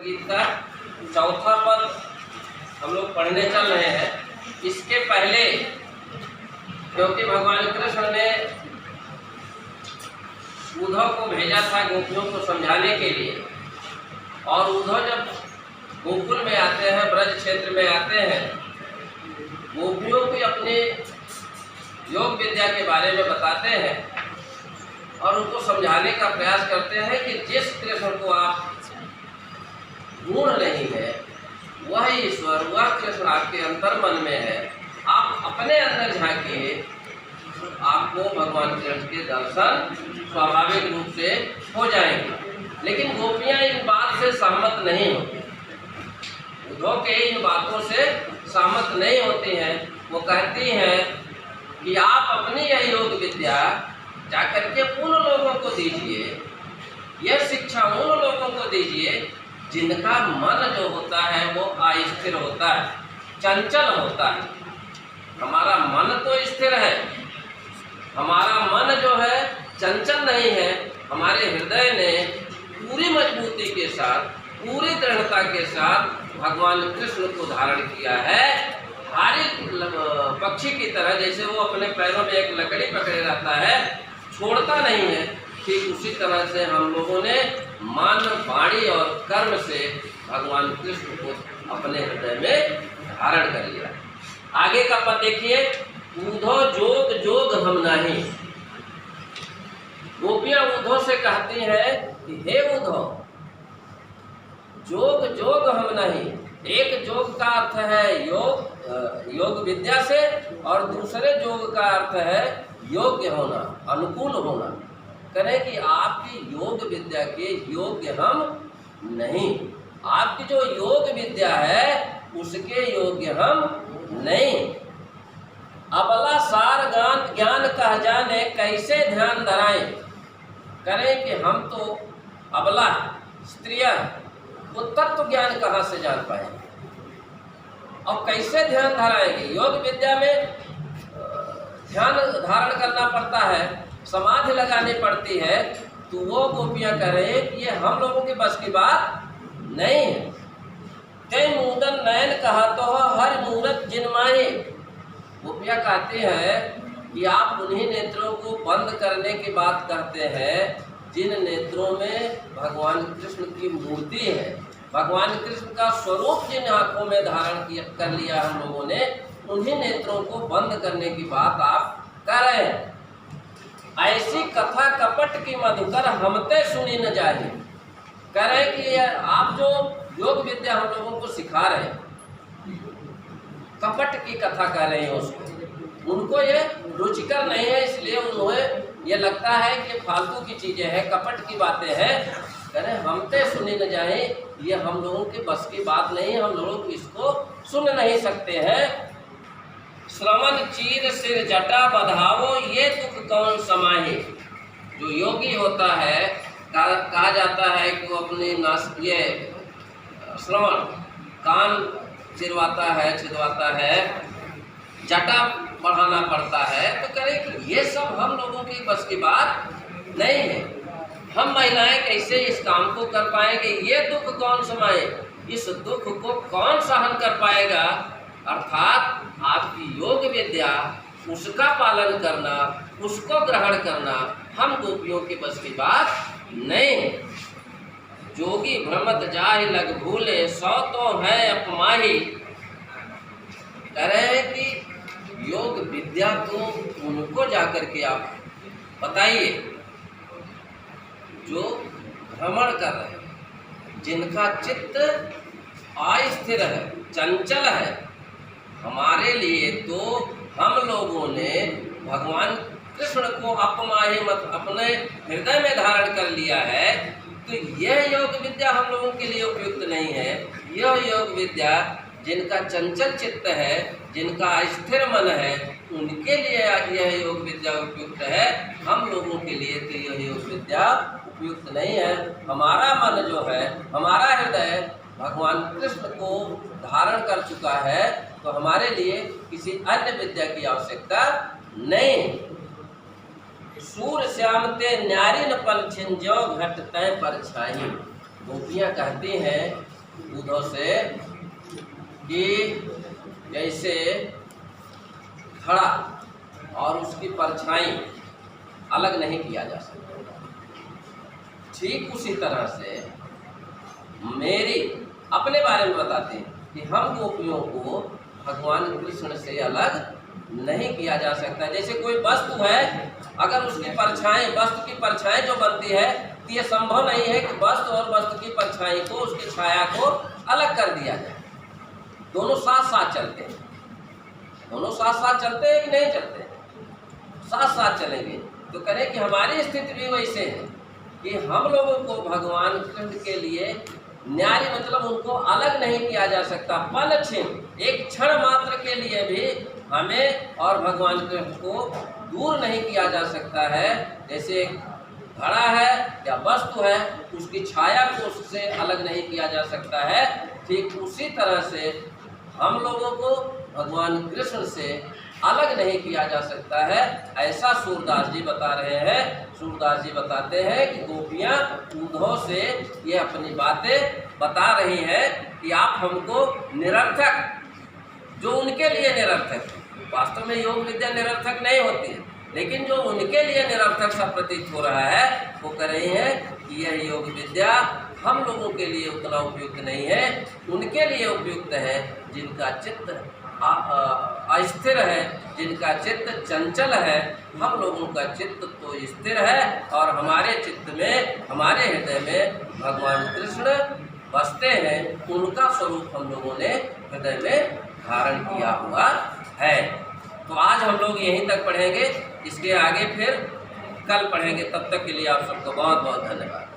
गीत का चौथा पद हम लोग पढ़ने चल रहे हैं। इसके पहले क्योंकि भगवान कृष्ण ने उद्धव को भेजा था गोपियों को समझाने के लिए, और उद्धव जब गोकुल में आते हैं, ब्रज क्षेत्र में आते हैं, गोपियों को अपने योग विद्या के बारे में बताते हैं और उनको समझाने का प्रयास करते हैं कि जिस कृष्ण को आप गुण नहीं है वह ईश्वर, वह कृष्ण आपके अंतर मन में है। आप अपने अंदर झांकिए, आपको भगवान कृष्ण के दर्शन स्वाभाविक रूप से हो जाएंगे। लेकिन गोपियां इन बात से सहमत नहीं होती, उद्धव के इन बातों से सहमत नहीं होती हैं। वो कहती हैं कि आप अपनी यह योग विद्या जाकर के उन लोगों को दीजिए, यह शिक्षा उन लोगों को दीजिए जिनका मन जो होता है वो अस्थिर होता है, चंचल होता है। हमारा मन तो स्थिर है, हमारा मन जो है चंचल नहीं है। हमारे हृदय ने पूरी मजबूती के साथ, पूरी दृढ़ता के साथ भगवान कृष्ण को धारण किया है। हारी पक्षी की तरह जैसे वो अपने पैरों में एक लकड़ी पकड़े रहता है, छोड़ता नहीं है, ठीक उसी तरह से हम लोगों ने मन, वाणी और कर्म से भगवान कृष्ण को अपने हृदय में धारण कर लिया। आगे का पद देखिए, उद्धव जोग जोग हम नहीं। गोपियां उद्धव से कहती हैं कि हे उद्धव, जोग जोग हम नहीं। एक जोग का अर्थ है योग विद्या से, और दूसरे जोग का अर्थ है योग्य होना, अनुकूल होना। करें कि आपकी योग विद्या के योग्य हम नहीं, आपकी जो योग विद्या है उसके योग्य हम नहीं। अबला सार ज्ञान कह जाने कैसे ध्यान धराएं। करें कि हम तो अबला स्त्रियां, वो तत्व ज्ञान कहाँ से जान पाएंगे और कैसे ध्यान धराएंगे। योग विद्या में ध्यान धारण करना पड़ता है, समाधि लगानी पड़ती है। तो वो गोपियां कह रहे हैं कि ये हम लोगों के बस की बात नहीं है। कई मूदन नयन कहा तो हर मूरत जिनमाए। गोपियां कहते हैं कि आप उन्हीं नेत्रों को बंद करने की बात कहते हैं जिन नेत्रों में भगवान कृष्ण की मूर्ति है, भगवान कृष्ण का स्वरूप जिन आंखों में धारण कर लिया हम लोगों ने, उन्हीं नेत्रों को बंद करने की बात आप कर रहे हैं। ऐसी कथा कपट की मधुकर हमते सुनी न जाए। कह रहे हैं कि आप जो योग विद्या हम लोगों को सिखा रहे हैं, कपट की कथा कर रहे हैं उसको, उनको ये रुचिकर नहीं है, इसलिए उन्हें ये लगता है कि फालतू की चीजें हैं, कपट की बातें हैं। कह रहे हमते सुनी न जाए, ये हम लोगों के बस की बात नहीं, हम लोग इसको सुन नहीं सकते हैं। श्रवण चीर सिर जटा बधावो, ये दुख कौन समाहे। जो योगी होता है, कहा जाता है कि वो अपनी ये श्रवण कान चिरवाता है, छिदवाता है, जटा बढ़ाना पड़ता है। तो करें कि ये सब हम लोगों की बस की बात नहीं है। हम महिलाएं कैसे इस काम को कर पाएंगे। ये दुख कौन समाए, इस दुख को कौन सहन कर पाएगा। अर्थात आपकी योग विद्या, उसका पालन करना, उसको ग्रहण करना हम गोपियों के बस की बात नहीं। जोगी भ्रमत जाहि लग भूले, सौ तो है अपमाही। कह रहे हैं कि योग विद्या को उनको जाकर के आप बताइए जो भ्रमण कर रहे हैं, जिनका चित्त अस्थिर है, चंचल है। हमारे लिए तो हम लोगों ने भगवान कृष्ण को अपमाही मत अपने हृदय में धारण कर लिया है। तो यह योग विद्या हम लोगों के लिए उपयुक्त नहीं है। यह योग विद्या जिनका चंचल चित्त है, जिनका अस्थिर मन है, उनके लिए यह योग विद्या उपयुक्त है। हम लोगों के लिए तो यह योग विद्या उपयुक्त नहीं है। हमारा मन जो है, हमारा हृदय भगवान कृष्ण को धारण कर चुका है, तो हमारे लिए किसी अन्य विद्या की आवश्यकता नहीं। सूर श्याम ते न्यारी न पल छिंजो घट तय पर छाई। गोपियाँ कहती हैं उद्धव से कि जैसे घड़ा और उसकी परछाई अलग नहीं किया जा सकता, ठीक उसी तरह से मेरी अपने बारे में बताते हैं कि हम गोपियों को भगवान कृष्ण से अलग नहीं किया जा सकता। जैसे कोई वस्तु है, अगर उसकी परछाई, वस्तु की परछाई जो बनती है, तो ये संभव नहीं है कि वस्तु और वस्तु की परछाई को, उसकी छाया को अलग कर दिया जाए। दोनों साथ साथ चलते हैं। दोनों साथ साथ चलते हैं कि नहीं चलते? साथ साथ चलेंगे। तो करें कि हमारी स्थिति भी वैसे है कि हम लोगों को भगवान कृष्ण के लिए न्यारी, मतलब उनको अलग नहीं किया जा सकता। पल क्षण, एक क्षण मात्र के लिए भी हमें और भगवान कृष्ण को दूर नहीं किया जा सकता है। जैसे घड़ा है या वस्तु है, उसकी छाया को उससे अलग नहीं किया जा सकता है, ठीक उसी तरह से हम लोगों को भगवान कृष्ण से अलग नहीं किया जा सकता है। ऐसा सूरदास जी बता रहे हैं। सूरदास जी बताते हैं कि गोपियाँ उद्धव से ये अपनी बातें बता रही हैं कि आप हमको निरर्थक, जो उनके लिए निरर्थक है, वास्तव में योग विद्या निरर्थक नहीं होती है, लेकिन जो उनके लिए निरर्थक सा प्रतीत हो रहा है, वो कह रही है कि यह योग विद्या हम लोगों के लिए उतना उपयुक्त नहीं है, उनके लिए उपयुक्त है जिनका चित्त अस्थिर है, जिनका चित्त चंचल है। हम लोगों का चित्त तो स्थिर है और हमारे चित्त में, हमारे हृदय में भगवान कृष्ण बसते हैं। उनका स्वरूप हम लोगों ने हृदय में धारण किया हुआ है। तो आज हम लोग यहीं तक पढ़ेंगे, इसके आगे फिर कल पढ़ेंगे। तब तक के लिए आप सबको बहुत बहुत धन्यवाद।